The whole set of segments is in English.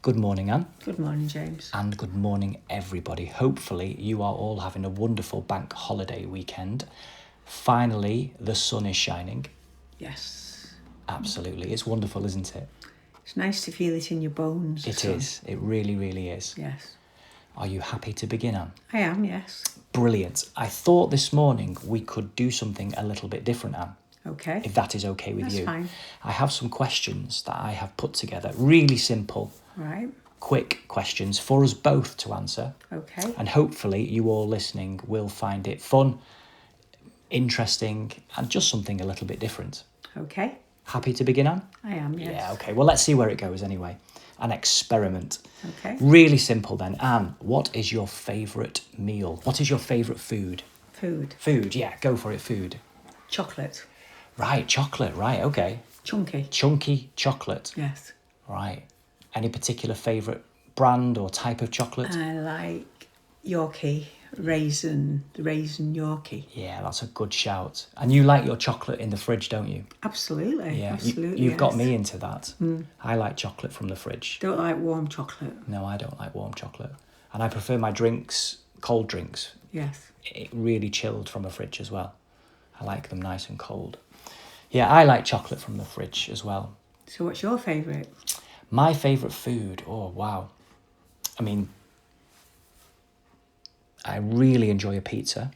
Good morning, Anne. Good morning, James. And good morning, everybody. Hopefully, you are all having a wonderful bank holiday weekend. Finally, the sun is shining. Yes. Absolutely. It's wonderful, isn't it? It's nice to feel it in your bones. It is. It really, really is. Yes. Are you happy to begin, Anne? I am, yes. Brilliant. I thought this morning we could do something a little bit different, Anne. Okay. If that is okay with you. That's fine. I have some questions that I have put together. Really simple. Right. Quick questions for us both to answer. Okay. And hopefully you all listening will find it fun, interesting, and just something a little bit different. Okay. Happy to begin, Anne? I am, yes. Yeah, okay. Well, let's see where it goes anyway. An experiment. Okay. Really simple then. Anne, what is your favourite meal? What is your favourite food? Food. Food, yeah, go for it, food. Chocolate. Right, chocolate, right, okay. Chunky. Chunky chocolate. Yes. Right. Any particular favourite brand or type of chocolate? I like Yorkie, the raisin Yorkie. Yeah, that's a good shout. And you like your chocolate in the fridge, don't you? Absolutely. Yeah, Absolutely. you've got yes. me into that. I like chocolate from the fridge. Don't like warm chocolate. No, I don't like warm chocolate. And I prefer my drinks, cold drinks, Yes. it really chilled from a fridge as well. I like them nice and cold. Yeah, I like chocolate from the fridge as well. So what's your favourite? My favourite food, oh wow. I mean, I really enjoy a pizza.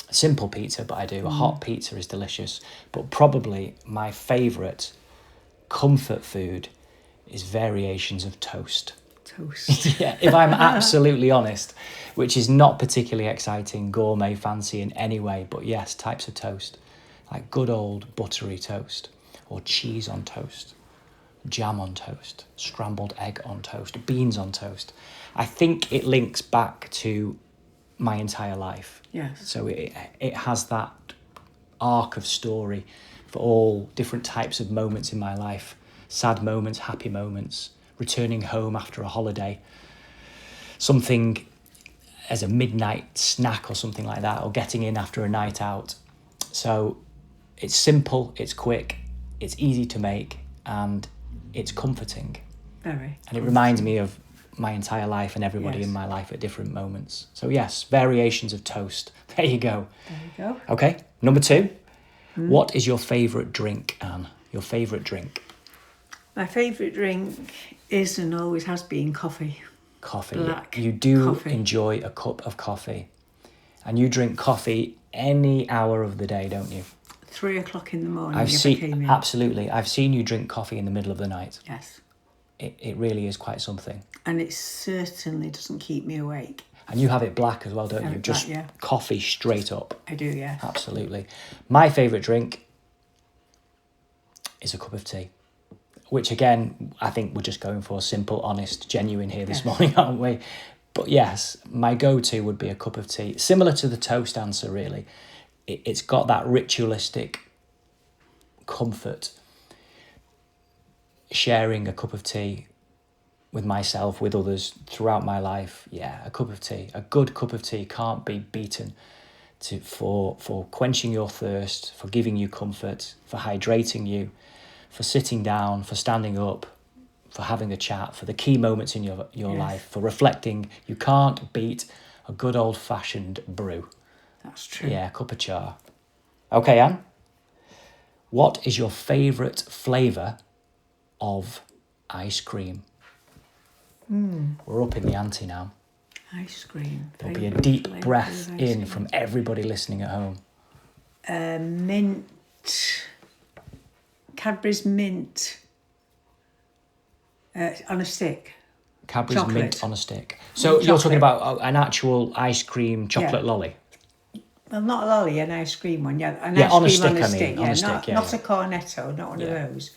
A simple pizza, but I do. A hot pizza is delicious. But probably my favourite comfort food is variations of toast. Toast. Yeah, if I'm absolutely honest, which is not particularly exciting, gourmet, fancy in any way, but yes, types of toast. Like good old buttery toast, or cheese on toast, jam on toast, scrambled egg on toast, beans on toast. I think it links back to my entire life. Yes. So it has that arc of story for all different types of moments in my life. Sad moments, happy moments, returning home after a holiday, something as a midnight snack or something like that, or getting in after a night out. So it's simple, it's quick, it's easy to make, and it's comforting. Very. And it reminds me of my entire life and everybody Yes. in my life at different moments. So yes, variations of toast. There you go. There you go. Okay, number 2. What is your favourite drink, Anne? Your favourite drink? My favourite drink is and always has been coffee. Coffee. Black You do coffee. enjoy a cup of coffee. And you drink coffee any hour of the day, don't you? 3 o'clock in the morning. I've if I seen came in. absolutely. I've seen you drink coffee in the middle of the night. Yes. It really is quite something. And it certainly doesn't keep me awake. And you have it black as well, don't Have you? it Just black, yeah. coffee straight up. I do, yeah. Absolutely. My favourite drink is a cup of tea. Which again, I think we're just going for simple, honest, genuine here this Yes. morning, aren't we? But yes, my go-to would be a cup of tea. Similar to the toast answer, really. It's got that ritualistic comfort. Sharing a cup of tea with myself, with others throughout my life. Yeah, a cup of tea. A good cup of tea can't be beaten for quenching your thirst, for giving you comfort, for hydrating you, for sitting down, for standing up, for having a chat, for the key moments in your Yes. life, for reflecting. You can't beat a good old-fashioned brew. That's true. Yeah, cup of char. Okay, Anne. What is your favourite flavour of ice cream? We're up in the ante now. Ice cream. There'll be a Favourite deep flavour breath of ice in cream. from everybody listening at home. Mint. Cadbury's mint. On a stick. Cadbury's Chocolate. mint on a stick. So Mint you're talking chocolate. about an actual ice cream chocolate Yeah. lolly? Well, not a lolly, an ice cream one. Yeah, an Yeah, ice on a cream stick, on a I mean, stick. on a Yeah, stick, not, yeah, not yeah. a cornetto, not one Yeah. of those.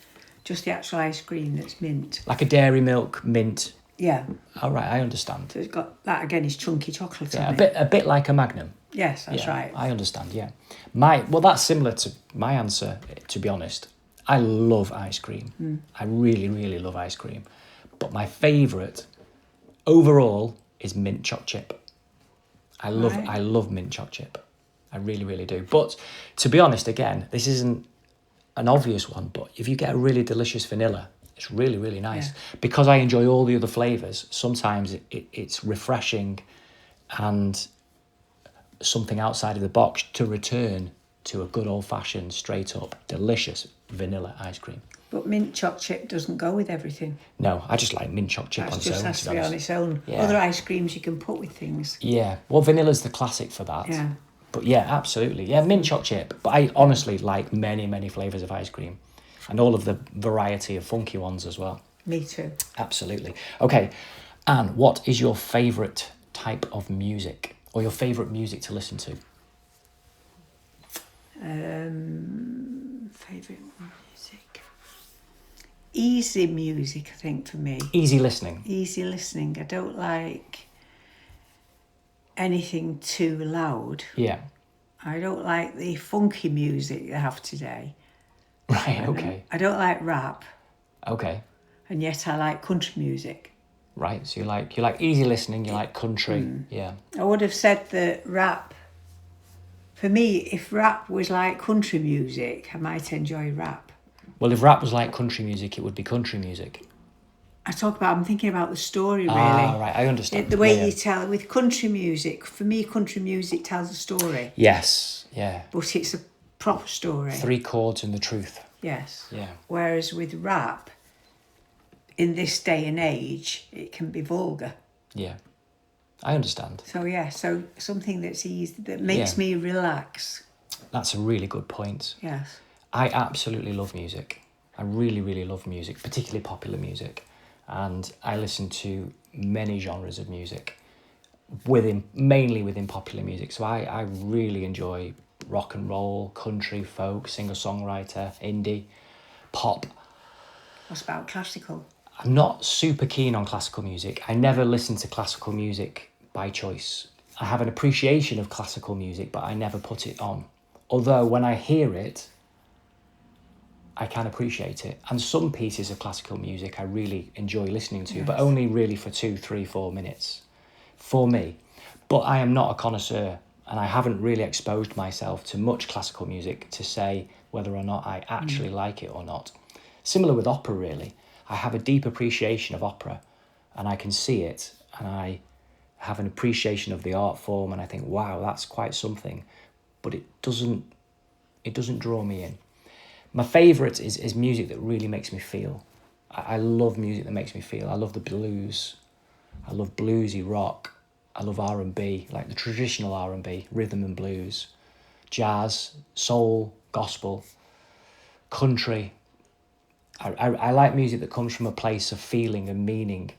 Just the actual ice cream that's mint. Like a dairy milk mint. Yeah. All right, I understand. So it's got that again is chunky chocolate Yeah, on a it. bit like a Magnum. Yes, that's Yeah, right. I understand, yeah. Well, that's similar to my answer, to be honest. I love ice cream. I really, really love ice cream. But my favourite overall is mint choc chip. I love mint choc chip. I really, really do. But to be honest, again, this isn't an obvious one, but if you get a really delicious vanilla It's really, really nice. Because I enjoy all the other flavours, sometimes it's refreshing and something outside of the box to return to a good old-fashioned, straight-up, delicious vanilla ice cream. But mint chocolate chip doesn't go with everything. No, I just like mint chocolate chip That on its just own. has to be on its own. Yeah. Other ice creams you can put with things. Yeah, well, vanilla's the classic for that. Yeah. But yeah, absolutely. Yeah, mint chocolate chip. But I honestly like many, many flavours of ice cream. And all of the variety of funky ones as well. Me too. Absolutely. Okay, Anne, what is your favourite type of music? Or your favourite music to listen to? Favourite music? Easy music, I think, for me. Easy listening. Easy listening. I don't like anything too loud. Yeah. I don't like the funky music they have today. Right, okay. I don't like rap, Okay. and yet I like country music. Right, so you like easy listening, you like country, yeah. I would have said that rap, for me, if rap was like country music, I might enjoy rap. Well, if rap was like country music, it would be country music. I'm thinking about the story, really. Ah, right, I understand. The way Yeah, you tell it with country music. For me, country music tells a story. Yes, yeah. But it's a proper story. 3 chords and the truth. Yes. Yeah. Whereas with rap, in this day and age, it can be vulgar. Yeah, I understand. So something that's easy, that makes me relax. That's a really good point. Yes. I absolutely love music. I really, really love music, particularly popular music. And I listen to many genres of music, mainly within popular music. So I really enjoy rock and roll, country, folk, singer-songwriter, indie, pop. What about classical? I'm not super keen on classical music. I never listen to classical music by choice. I have an appreciation of classical music, but I never put it on. Although when I hear it, I can appreciate it. And some pieces of classical music I really enjoy listening to, but only really for 2, 3, 4 minutes for me. But I am not a connoisseur, and I haven't really exposed myself to much classical music to say whether or not I actually like it or not. Similar with opera, really. I have a deep appreciation of opera, and I can see it, and I have an appreciation of the art form, and I think, wow, that's quite something. But it doesn't draw me in. My favourite is music that really makes me feel. I love music that makes me feel. I love the blues. I love bluesy rock. I love R&B, like the traditional R&B, rhythm and blues, jazz, soul, gospel, country. I like music that comes from a place of feeling and meaning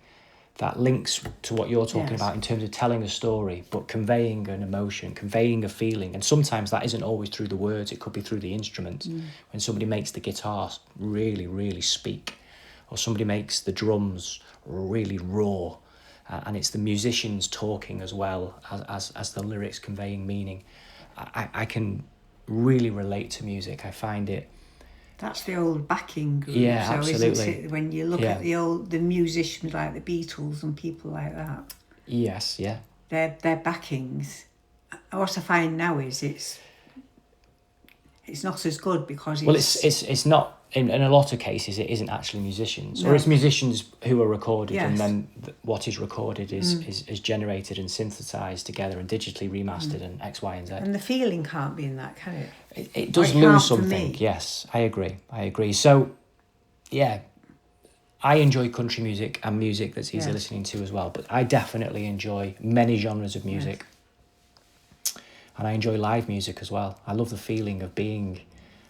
that links to what you're talking about in terms of telling a story, but conveying an emotion, conveying a feeling. And sometimes that isn't always through the words, it could be through the instrument. When somebody makes the guitar really, really speak, or somebody makes the drums really raw, and it's the musicians talking as well as the lyrics conveying meaning. I can really relate to music. I find it. That's the old backing group. Yeah, so absolutely. Isn't it? When you look at the musicians like the Beatles and people like that. Yes, yeah. Their backings. What I find now is it's not as good because it's not in a lot of cases it isn't actually musicians, or it's musicians who are recorded, and then what is recorded is generated and synthesized together and digitally remastered and X, Y, and Z. And the feeling can't be in that, can it? It does lose something. Yes, I agree. So, yeah, I enjoy country music and music that's easy listening to as well, but I definitely enjoy many genres of music. And I enjoy live music as well. I love the feeling of being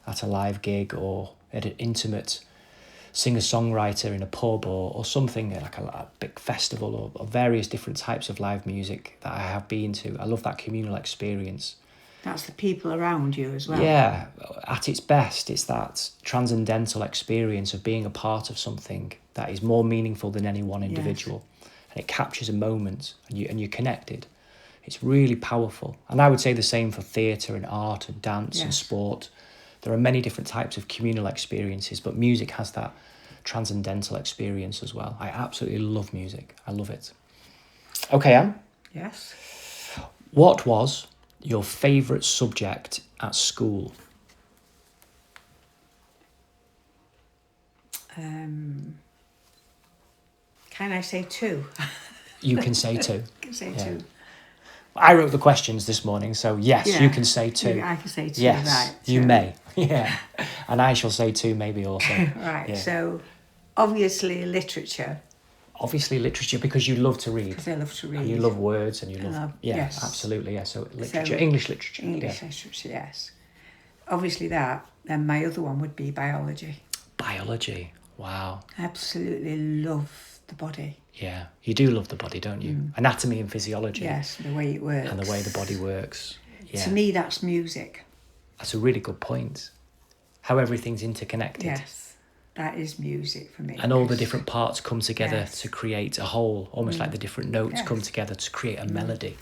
at a live gig or at an intimate singer-songwriter in a pub or something like a big festival or various different types of live music that I have been to. I love that communal experience. That's the people around you as well. Yeah, at its best, it's that transcendental experience of being a part of something that is more meaningful than any one individual. And it captures a moment and you're connected. It's really powerful. And I would say the same for theatre and art and dance and sport. There are many different types of communal experiences, but music has that transcendental experience as well. I absolutely love music. I love it. Okay, Anne? Yes. What was your favourite subject at school? Can I say 2? You can say 2. I can say 2. I wrote the questions this morning, so yes, Yeah. you can say 2. I can say 2, yes, right. you so- may. Yeah. And I shall say 2 maybe also. Right, Yeah. so obviously literature, Obviously literature, because you love to read. because I love to read. And you love words and you love... love- yeah, yes. absolutely, yeah. So literature, So, English literature. English literature, yes. Obviously that, and my other one would be biology. Biology, wow. Absolutely love the body. Yeah, you do love the body, don't you? Anatomy and physiology. Yes, the way it works. And the way the body works. Yeah. To me, that's music. That's a really good point. How everything's interconnected. Yes, that is music for me. And all the different parts come together Yes. to create a whole, almost like the different notes come Yes. together to create a melody.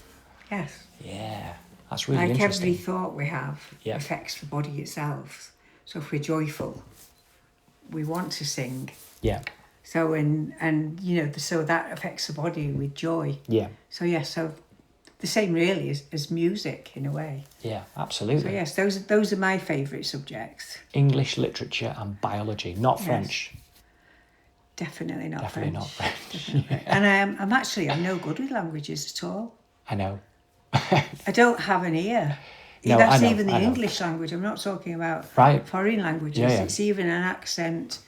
Yes. Yeah, that's really Like interesting. every thought we have Yeah. affects the body itself. So if we're joyful, we want to sing. Yeah, So and you know, so that affects the body with joy. yeah, So yes, so the same really as music in a way. yeah, absolutely. So yes, those are my favourite subjects. English literature and biology, not Yes. French. Definitely not Definitely French. not French. Definitely. And I'm no good with languages at all. I know. I don't have an ear. No, That's I know, even the I know. English language. I'm not talking about Right. foreign languages. Yeah, yeah. It's even an accent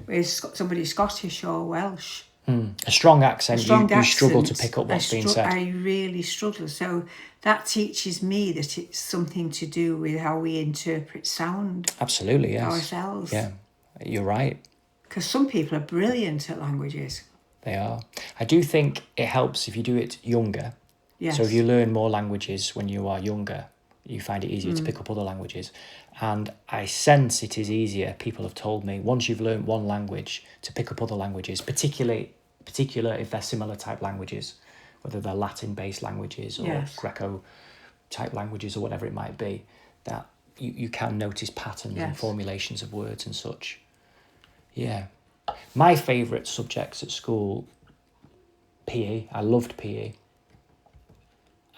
with somebody Scottish or Welsh. A strong accent, Strong you struggle to accent, pick up what's being said. I really struggle. So that teaches me that it's something to do with how we interpret sound Absolutely, yes. ourselves. Yeah, you're right. Because some people are brilliant at languages. They are. I do think it helps if you do it younger. Yes. So if you learn more languages when you are younger, you find it easier to pick up other languages. And I sense it is easier, people have told me, once you've learned one language, to pick up other languages, particular if they're similar type languages, whether they're Latin-based languages or Yes. Greco-type languages or whatever it might be, that you can notice patterns and Yes. formulations of words and such. Yeah. My favourite subjects at school, PE. I loved PE.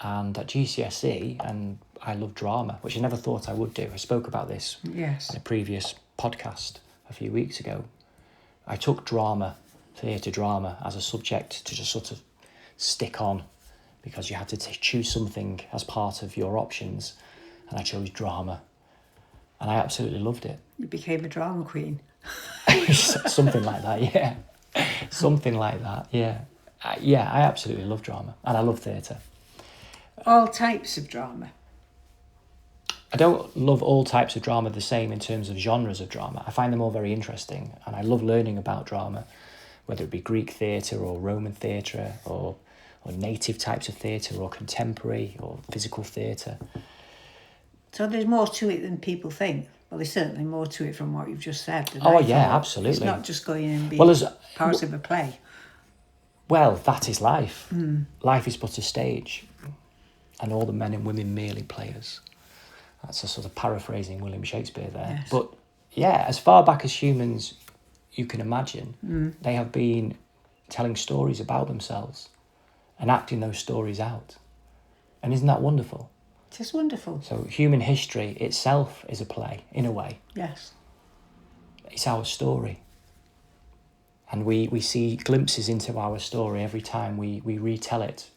And at GCSE, and I loved drama, which I never thought I would do. I spoke about this Yes. in a previous podcast a few weeks ago. I took theatre drama, as a subject to just sort of stick on, because you had to choose something as part of your options, and I chose drama. And I absolutely loved it. You became a drama queen. Something like that, yeah. Something like that, yeah. I absolutely love drama, and I love theatre. All types of drama. I don't love all types of drama the same in terms of genres of drama. I find them all very interesting, and I love learning about drama, whether it be Greek theatre or Roman theatre or native types of theatre or contemporary or physical theatre. So there's more to it than people think. Well, there's certainly more to it from what you've just said. than Oh, I yeah, thought. absolutely. It's not just going in and being Well, part of a play. Well, that is life. Life is but a stage, and all the men and women merely players. That's a sort of paraphrasing William Shakespeare there. Yes. But yeah, as far back as humans you can imagine, they have been telling stories about themselves and acting those stories out. And isn't that wonderful? Just wonderful. So human history itself is a play, in a way. Yes. It's our story. And we see glimpses into our story every time we retell it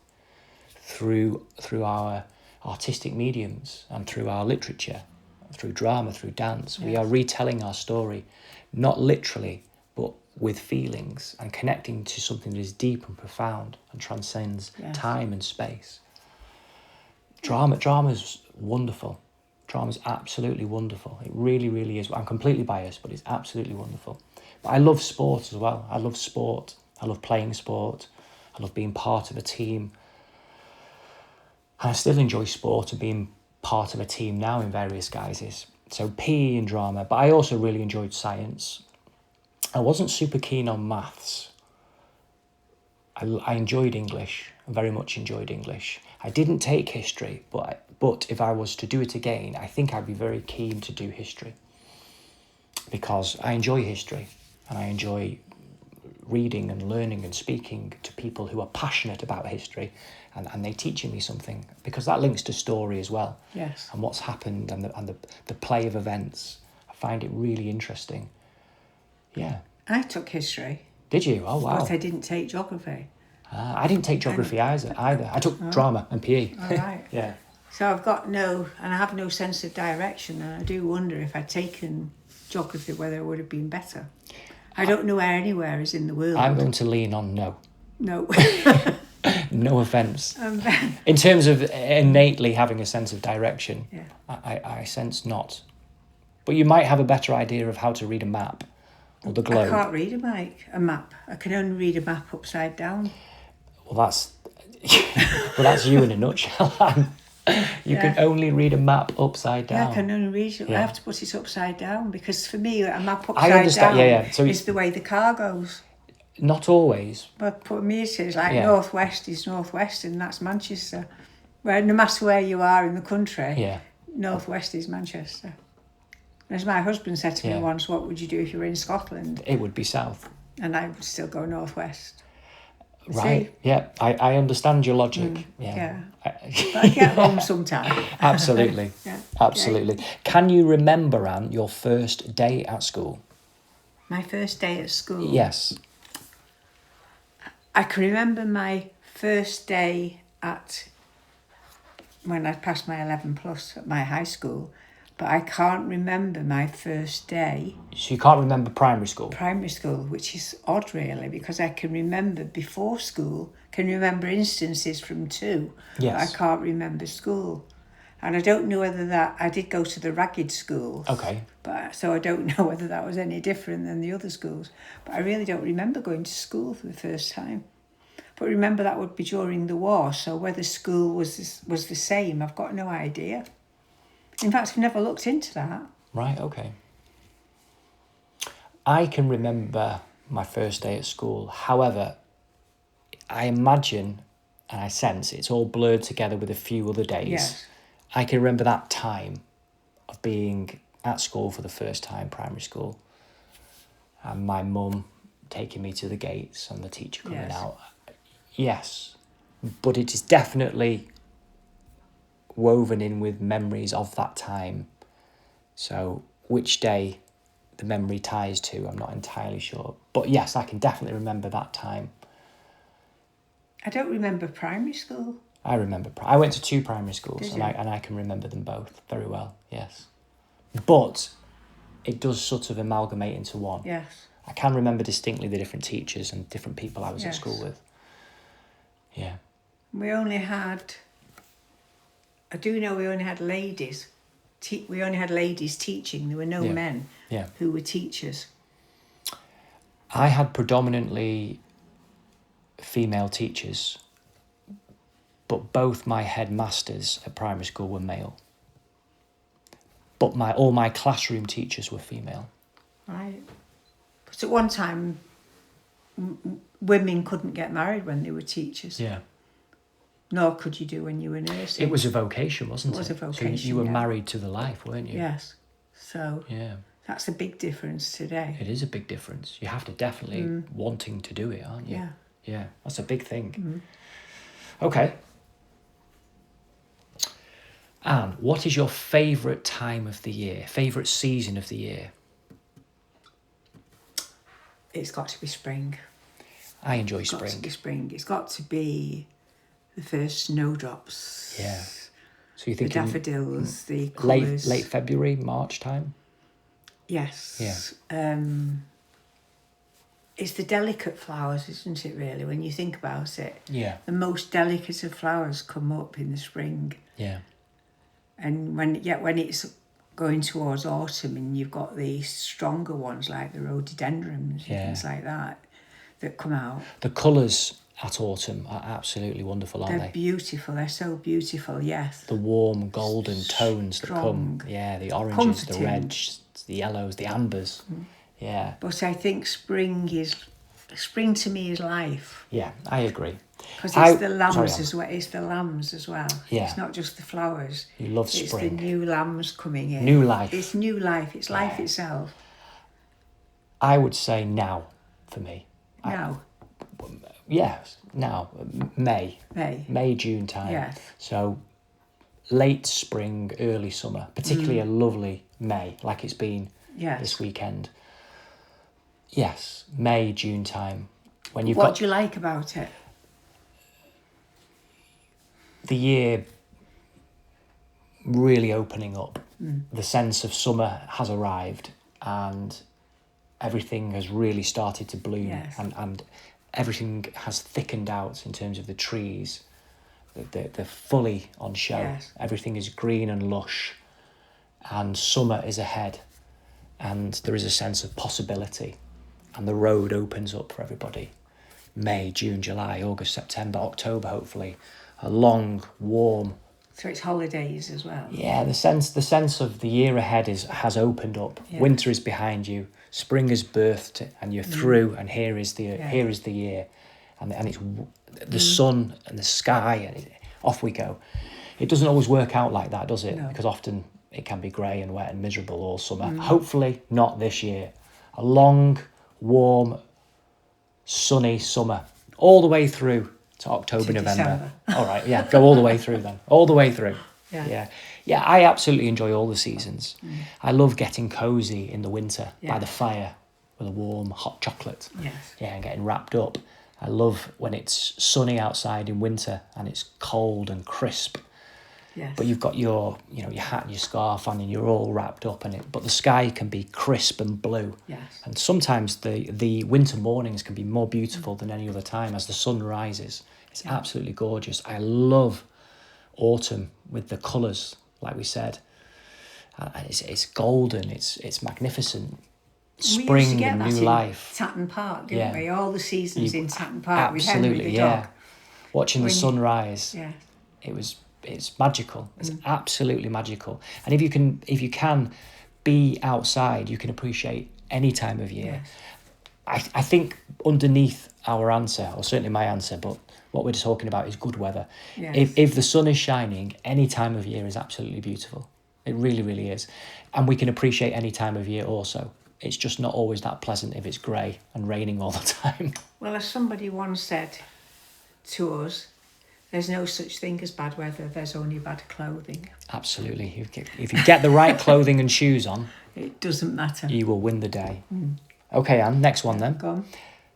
through our artistic mediums and through our literature, through drama, through dance. We Yes. are retelling our story, not literally, but with feelings and connecting to something that is deep and profound and transcends Yes. time and space. Drama's wonderful. Drama's absolutely wonderful. It really, really is. I'm completely biased, but it's absolutely wonderful. But I love sport as well. I love sport. I love playing sport. I love being part of a team. And I still enjoy sport and being part of a team now in various guises. So PE and drama, but I also really enjoyed science. I wasn't super keen on maths. I enjoyed English, very much enjoyed English. I didn't take history, but if I was to do it again, I think I'd be very keen to do history. Because I enjoy history, and I enjoy reading and learning and speaking to people who are passionate about history, and they teaching me something, because that links to story as well. Yes. And what's happened and the play of events. I find it really interesting. Yeah. I took history, Did you? Oh, wow. but I didn't take geography. I didn't take geography either. I took drama and PE. All right. Yeah. So I've got I have no sense of direction, and I do wonder if I'd taken geography, whether it would have been better. I don't know where anywhere is in the world. I'm going to lean on no. No. No offence. In terms of innately having a sense of direction, Yeah. I sense not. But you might have a better idea of how to read a map or the globe. I can't read a map. I can only read a map upside down. Well, that's you in a nutshell. You can only read a map upside down. Yeah, I can only read it. Yeah. I have to put it upside down because for me, a map I upside understand. down Yeah. So is the way the car goes. not always. But for me, it is like Yeah. northwest is northwest, and that's Manchester. Where no matter where you are in the country, Yeah. northwest is Manchester. As my husband said to me Yeah. once, what would you do if you were in Scotland? It would be south. And I would still go northwest. Right. See? Yeah. I understand your logic. Yeah. But I get home sometime. Absolutely. Yeah. Absolutely. Can you remember, Anne, your first day at school? My first day at school. Yes. I can remember my first day when I passed my 11 plus at my high school, but I can't remember my first day So you can't remember primary school? primary school, which is odd really, because I can remember before school, can remember instances from 2, Yes. but I can't remember school. And I don't know whether I did go to the ragged school. Okay. So I don't know whether that was any different than the other schools. But I really don't remember going to school for the first time. But remember that would be during the war, so whether school was the same, I've got no idea. In fact, I've never looked into that. Right, okay. I can remember my first day at school. However, I imagine and I sense it's all blurred together with a few other days. Yes. I can remember that time of being at school for the first time, primary school, and my mum taking me to the gates and the teacher coming Yes. out. Yes, but it is definitely woven in with memories of that time. So which day the memory ties to, I'm not entirely sure. But yes, I can definitely remember that time. I don't remember primary school. I remember. I went to 2 primary schools, Did and you? I can remember them both very well. Yes, but it does sort of amalgamate into one. Yes. I can remember distinctly the different teachers and different people I was at Yes. school with. Yeah. We only had, I do know we only had ladies. We only had ladies teaching. There were no Yeah. men Yeah. who were teachers. I had predominantly female teachers, but both my headmasters at primary school were male. But all my classroom teachers were female. Right. Because at one time, women couldn't get married when they were teachers. Yeah. Nor could you do when you were nursing. It was a vocation, wasn't it? It was a So vocation, you were yeah. married to the life, weren't you? Yes. So Yeah. that's a big difference today. It is a big difference. You have to definitely wanting to do it, aren't you? Yeah. Yeah, that's a big thing. Okay. Anne, what is your favourite time of the year? Favourite season of the year? It's got to be spring. I enjoy It's got to spring. be spring. It's got to be the first snowdrops. Yeah. So you The think daffodils, the late colours. February, March time? Yes. It's the delicate flowers, isn't it, really, when you think about it? Yeah. The most delicate of flowers come up in the spring. Yeah. And when it's going towards autumn and you've got the stronger ones like the rhododendrons and Yeah. things like that come out. The colours at autumn are absolutely wonderful, aren't They're they? beautiful. They're so beautiful, yes. The warm golden tones that come. Strong. Yeah, the oranges, the Comforting. reds, the yellows, the ambers. Yeah. But I think spring to me is life. Yeah, I agree. Because I- it's the lambs sorry, Anne. as well. It's the lambs as well. Yeah. It's not just the flowers. You love It's spring. the new lambs coming in. New life. It's new life. It's life Yeah. itself. I would say now, for me. Now, Yes, now. May, June time. Yes. So late spring, early summer, particularly a lovely May, like it's been yes. this weekend. Yes, May, June time. When you've What got do you like about it? the year really opening up. The sense of summer has arrived and everything has really started to bloom. Yes. And everything has thickened out in terms of the trees. They're fully on show. Yes. Everything is green and lush and summer is ahead and there is a sense of possibility and the road opens up for everybody. May, June, July, August, September, October, hopefully. A long, warm. So it's holidays as well. Yeah, the sense of the year ahead has opened up. Yeah. Winter is behind you. Spring has birthed, and you're through. And here is the year, and it's the sun and the sky, and off we go. It doesn't always work out like that, does it? No. Because often it can be grey and wet and miserable all summer. Hopefully not this year. A long, warm, sunny summer all the way through to October, To November. December. All right, yeah, go all the way through then. All the way through. Yeah. Yeah, I absolutely enjoy all the seasons. I love getting cosy in the winter by Yeah. the fire with a warm hot chocolate. Yes. Yeah, and getting wrapped up. I love when it's sunny outside in winter and it's cold and crisp. Yes. But you've got your hat and your scarf on and you're all wrapped up in it. But the sky can be crisp and blue. Yes. And sometimes the winter mornings can be more beautiful than any other time as the sun rises. It's absolutely gorgeous. I love autumn with the colours, like we said. It's golden, it's magnificent. We used to Spring get and that new in life. Tatton Park, didn't Yeah. we? All the seasons in Tatton Park with Henry Absolutely, the yeah. dog. Watching the When you- sunrise. Yeah. It's magical. It's absolutely magical. And if you can be outside, you can appreciate any time of year. Yes. I think underneath our answer, or certainly my answer, but what we're talking about is good weather. Yes. If the sun is shining, any time of year is absolutely beautiful. It really, really is. And we can appreciate any time of year also. It's just not always that pleasant if it's grey and raining all the time. Well, as somebody once said to us, there's no such thing as bad weather, there's only bad clothing. Absolutely. If you get the right clothing and shoes on, It doesn't matter. you will win the day. Okay, Anne, next one then. Go on.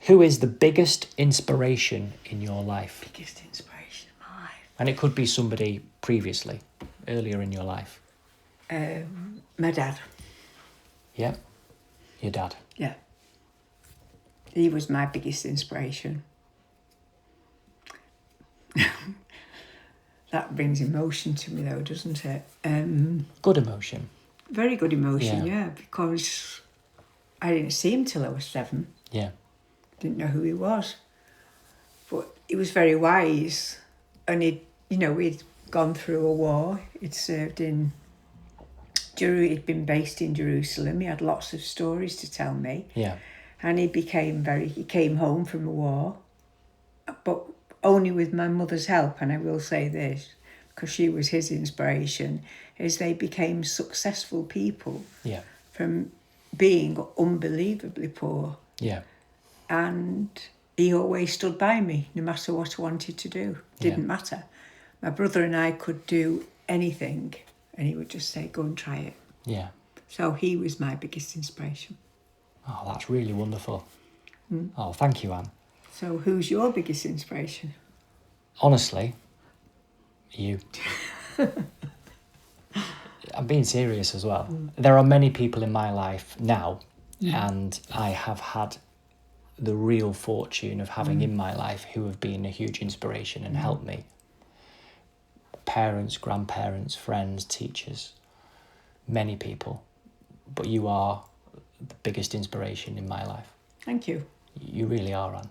Who is the biggest inspiration in your life? Biggest inspiration in my life. And it could be somebody previously, earlier in your life. My dad. Yeah? Your dad. Yeah. He was my biggest inspiration. That brings emotion to me though, doesn't it? Good emotion. Very good emotion, Yeah. yeah, because I didn't see him till I was 7. Yeah. Didn't know who he was. But he was very wise. And we'd gone through a war. He'd served in he'd been based in Jerusalem. He had lots of stories to tell me. Yeah. And he came home from a war, but only with my mother's help. And I will say this, because she was his inspiration, is they became successful people Yeah. from being unbelievably poor. Yeah. And he always stood by me, no matter what I wanted to do. Didn't matter. My brother and I could do anything, and he would just say, go and try it. Yeah. So he was my biggest inspiration. Oh, that's really wonderful. Oh, thank you, Anne. So who's your biggest inspiration? Honestly, you. I'm being serious as well. There are many people in my life now, and I have had the real fortune of having in my life who have been a huge inspiration and helped me. Parents, grandparents, friends, teachers, many people. But you are the biggest inspiration in my life. Thank you. You really are, Anne.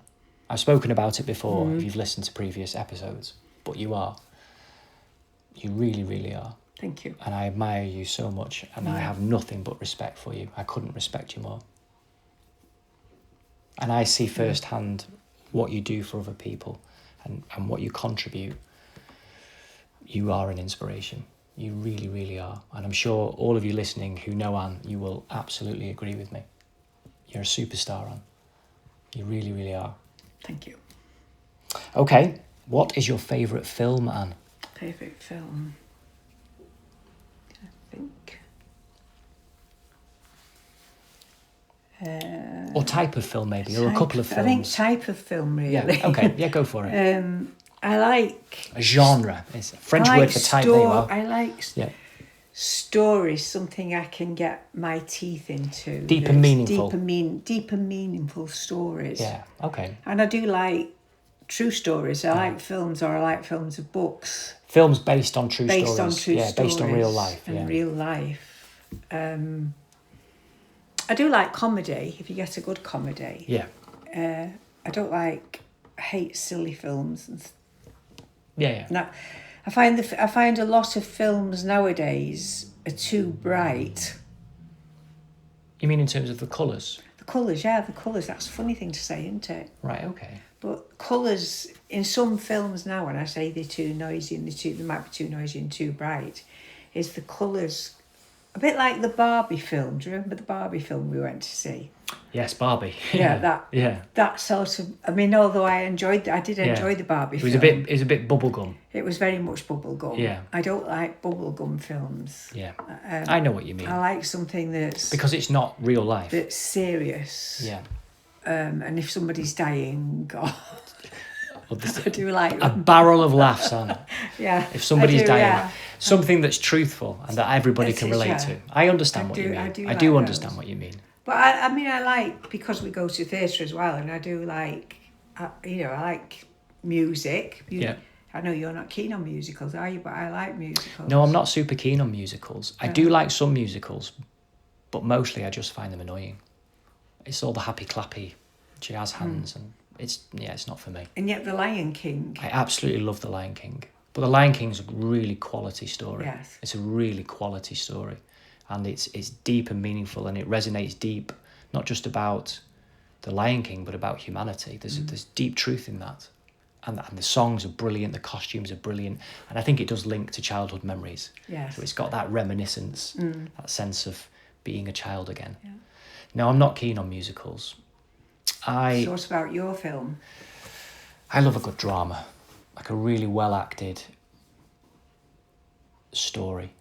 I've spoken about it before if you've listened to previous episodes, but you are. You really, really are. Thank you. And I admire you so much, and I have nothing but respect for you. I couldn't respect you more. And I see firsthand what you do for other people and what you contribute. You are an inspiration. You really, really are. And I'm sure all of you listening who know Anne, you will absolutely agree with me. You're a superstar, Anne. You really, really are. Thank you. Okay, what is your favourite film, Anne? Favourite film? I think... Or type of film, maybe, or a couple of films. I think type of film, really. Yeah, okay, yeah, go for it. I like... A genre. It's a French word for type, there you are. I like stories, something I can get my teeth into. Deep and meaningful. Deep and meaningful stories. Yeah, okay. And I do like true stories. I like films, or I like films of books. Films based on true stories. Based on true stories. Based on real life. And real life. I do like comedy, if you get a good comedy. Yeah. I hate silly films. Yeah. Now, I find a lot of films nowadays are too bright. You mean in terms of the colours? The colours, that's a funny thing to say, isn't it? Right, okay. But colours in some films now, when I say they're too noisy and they might be too noisy and too bright, is the colours a bit like the Barbie film. Do you remember the Barbie film we went to see? Yes, Barbie. That sort of. I mean, although I did enjoy the Barbie film. It was a bit bubblegum. It was very much bubblegum. Yeah. I don't like bubblegum films. Yeah. I know what you mean. I like something that's... Because it's not real life. That's serious. Yeah. And if somebody's dying, I do like a barrel of laughs, Anne. Yeah. If somebody's dying, something that's truthful and that everybody can relate to. I understand what you mean. I do understand what you mean. But I like, because we go to theatre as well, and I do like, I like music. Yeah. I know you're not keen on musicals, are you? But I like musicals. No, I'm not super keen on musicals. I do like some musicals, but mostly I just find them annoying. It's all the happy clappy jazz hands, and it's not for me. And yet The Lion King. I absolutely love The Lion King. But The Lion King's a really quality story. Yes. It's a really quality story. And it's deep and meaningful, and it resonates deep, not just about the Lion King, but about humanity. There's deep truth in that. And the songs are brilliant, the costumes are brilliant, and I think it does link to childhood memories. Yes. So it's got that reminiscence, that sense of being a child again. Yeah. No, I'm not keen on musicals. So what about your film? I love a good drama, like a really well-acted story.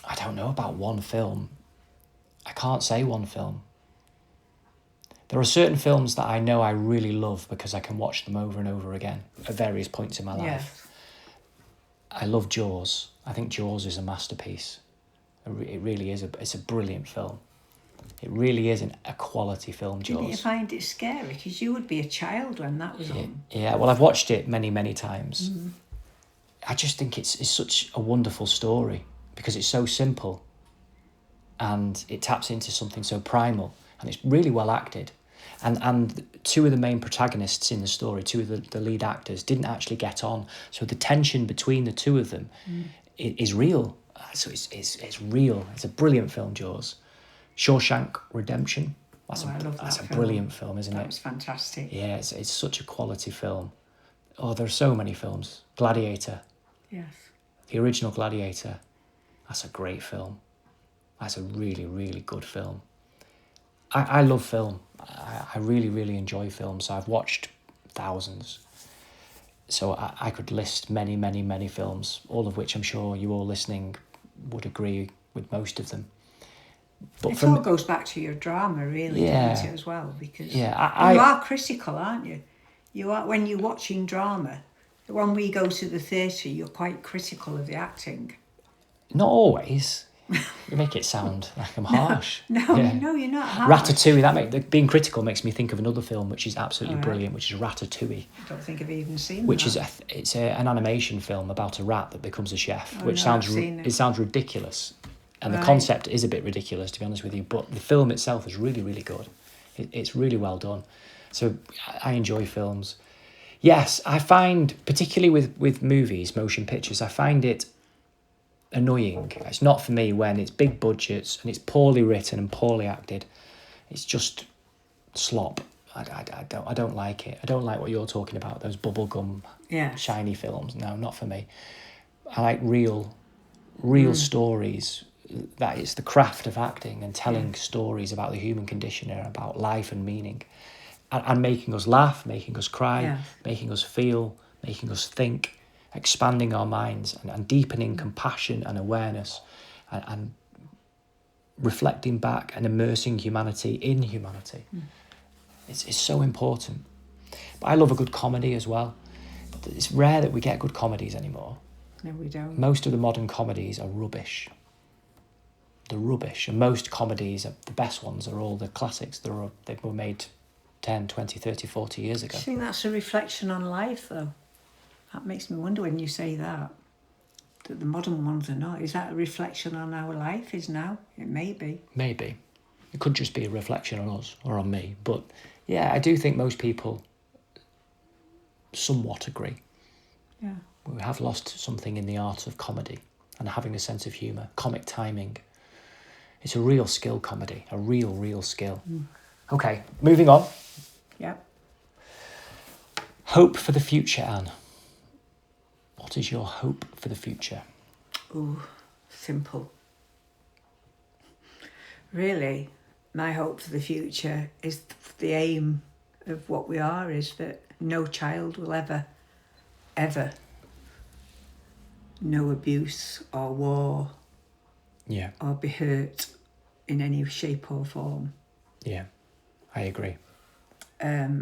I don't know about one film. I can't say one film. There are certain films that I know I really love because I can watch them over and over again at various points in my life. Yes. I love Jaws. I think Jaws is a masterpiece. It really is. It's a brilliant film. It really is a quality film, Jaws. Didn't you find it scary? Because you would be a child when that was on. Yeah, well, I've watched it many, many times. I just think it's such a wonderful story because it's so simple and it taps into something so primal, and it's really well acted. And two of the main protagonists in the story, two of the lead actors, didn't actually get on. So the tension between the two of them is real. So it's real. It's a brilliant film, Jaws. Shawshank Redemption. That's a brilliant film, isn't it? That was fantastic. Yeah, it's such a quality film. Oh, there are so many films. Gladiator. Yes. The original Gladiator. That's a great film. That's a really, really good film. I love film. I really, really enjoy film. So I've watched thousands. So I could list many, many, many films, all of which I'm sure you all listening would agree with most of them. But it all goes back to your drama, really, doesn't it, as well? Because you are critical, aren't you? You are, when you're watching drama. When we go to the theatre, you're quite critical of the acting. Not always. You make it sound like I'm harsh. No, you're not harsh. Ratatouille. Being critical makes me think of another film which is absolutely brilliant, which is Ratatouille. I don't think I've even seen which that. It's an animation film about a rat that becomes a chef, it sounds ridiculous, and the concept is a bit ridiculous, to be honest with you. But the film itself is really, really good. It's really well done. So I enjoy films. Yes, I find, particularly with movies, motion pictures, I find it annoying. It's not for me when it's big budgets and it's poorly written and poorly acted. It's just slop. I don't like it. I don't like what you're talking about, those bubblegum shiny films. No, not for me. I like real stories. That is the craft of acting and telling stories about the human condition and about life and meaning, and making us laugh, making us cry, making us feel, making us think, expanding our minds and deepening compassion and awareness, and reflecting back and immersing humanity in humanity. It's so important. But I love a good comedy as well. It's rare that we get good comedies anymore. No, we don't. Most of the modern comedies are rubbish. They're rubbish. And most comedies, the best ones, are all the classics. They were made 10, 20, 30, 40 years ago. Do you think that's a reflection on life, though? That makes me wonder when you say that the modern ones are not. Is that a reflection on our life is now? It may be. Maybe. It could just be a reflection on us or on me. But yeah, I do think most people somewhat agree. Yeah. We have lost something in the art of comedy and having a sense of humour, comic timing. It's a real skill, comedy, a real skill. Okay, moving on. Yeah. Hope for the future, Anne. What is your hope for the future? Ooh, simple. Really, my hope for the future is the aim of what we are is that no child will ever know abuse or war Yeah, or be hurt in any shape or form. yeah, I agree.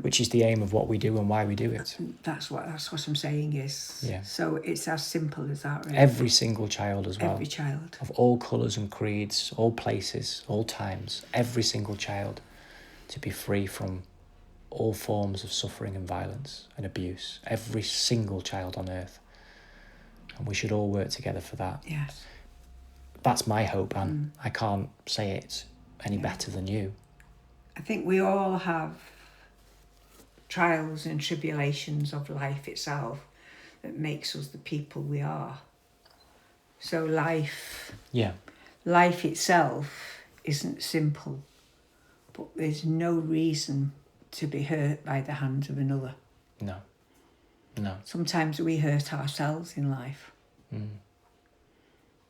Which is the aim of what we do and why we do it. That's what I'm saying is. Yeah. So it's as simple as that, really. Every single child as well. Every child. Of all colours and creeds, all places, all times. Every single child to be free from all forms of suffering and violence and abuse. Every single child on earth. And we should all work together for that. Yes. That's my hope, Anne. I can't say it any better than you. I think we all have trials and tribulations of life itself that makes us the people we are. So life itself isn't simple, but there's no reason to be hurt by the hands of another. No. Sometimes we hurt ourselves in life,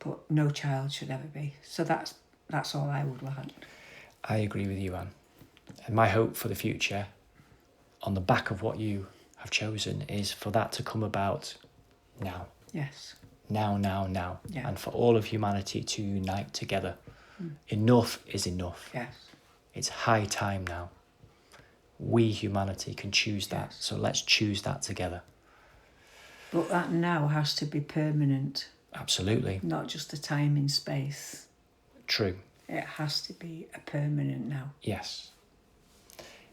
but no child should ever be. So that's all I would want. I agree with you, Anne. And my hope for the future, on the back of what you have chosen, is for that to come about now. Yes. Now. Yeah. And for all of humanity to unite together. Enough is enough. Yes. It's high time now. We, humanity, can choose that. Yes. So let's choose that together. But that now has to be permanent, Absolutely. not just a time in space. True. It has to be a permanent now. Yes.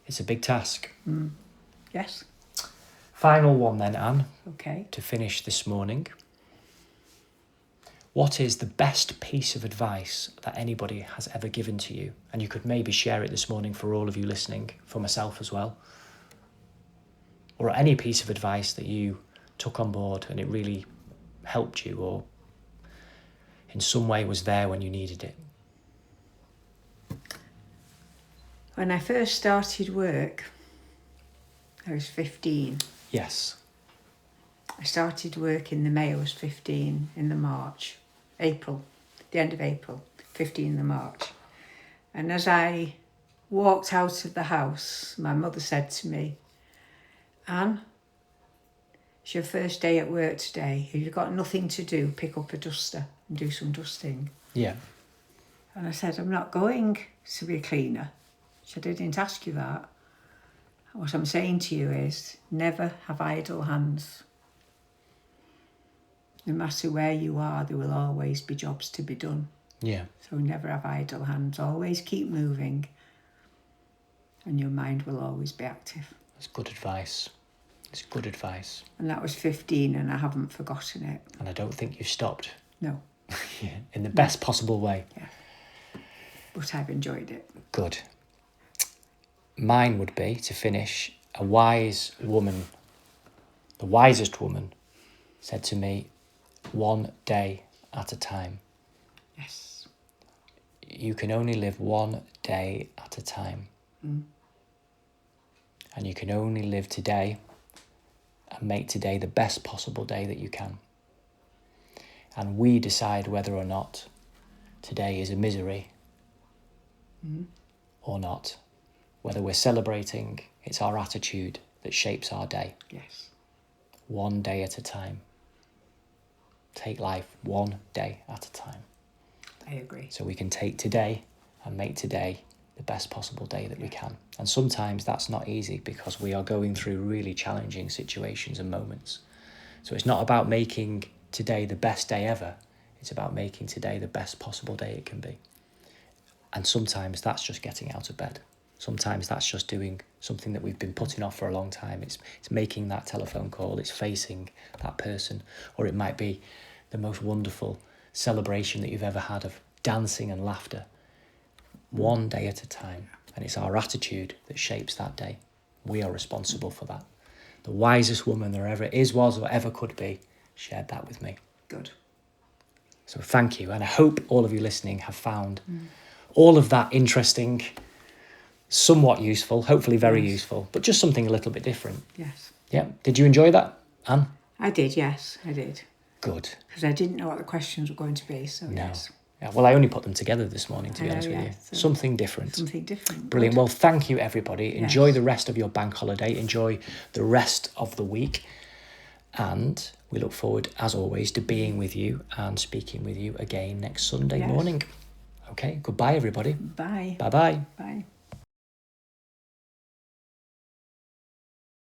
It's a big task. Yes. Final one then, Anne, Okay. to finish this morning. What is the best piece of advice that anybody has ever given to you? And you could maybe share it this morning for all of you listening, for myself as well. Or any piece of advice that you took on board and it really helped you or in some way was there when you needed it. When I first started work, I was 15. Yes. I started work in the May, I was 15 in the end of April, 15 in the March. And as I walked out of the house, my mother said to me, Anne, it's your first day at work today. If you've got nothing to do, pick up a duster and do some dusting. Yeah. And I said, I'm not going to be a cleaner. She said, I didn't ask you that. What I'm saying to you is, never have idle hands. No matter where you are, there will always be jobs to be done. Yeah. So never have idle hands. Always keep moving. And your mind will always be active. That's good advice. It's good advice. And that was 15 and I haven't forgotten it. And I don't think you've stopped. No. Yeah. In the best possible way. Yeah. But I've enjoyed it. Good. Mine would be, to finish, a wise woman, the wisest woman, said to me, one day at a time. Yes. You can only live one day at a time. And you can only live today and make today the best possible day that you can. And we decide whether or not today is a misery or not. Whether we're celebrating, it's our attitude that shapes our day. Yes. One day at a time. Take life one day at a time. I agree. So we can take today and make today the best possible day that we can. And sometimes that's not easy because we are going through really challenging situations and moments. So it's not about making today the best day ever. It's about making today the best possible day it can be. And sometimes that's just getting out of bed. Sometimes that's just doing something that we've been putting off for a long time. It's making that telephone call. It's facing that person. Or it might be the most wonderful celebration that you've ever had of dancing and laughter. One day at a time. And it's our attitude that shapes that day. We are responsible for that. The wisest woman there ever is, was, or ever could be shared that with me. Good. So thank you. And I hope all of you listening have found all of that interesting, somewhat useful, hopefully very useful, but just something a little bit different. Yes. Yeah. Did you enjoy that, Anne? I did, yes, I did. Good. Because I didn't know what the questions were going to be, so No. yes. Yeah, well, I only put them together this morning, to be honest with you. So Something different. Something different. Brilliant. Good. Well, thank you, everybody. Enjoy the rest of your bank holiday. Enjoy the rest of the week. And we look forward, as always, to being with you and speaking with you again next Sunday morning. Okay, goodbye, everybody. Bye. Bye-bye. Bye.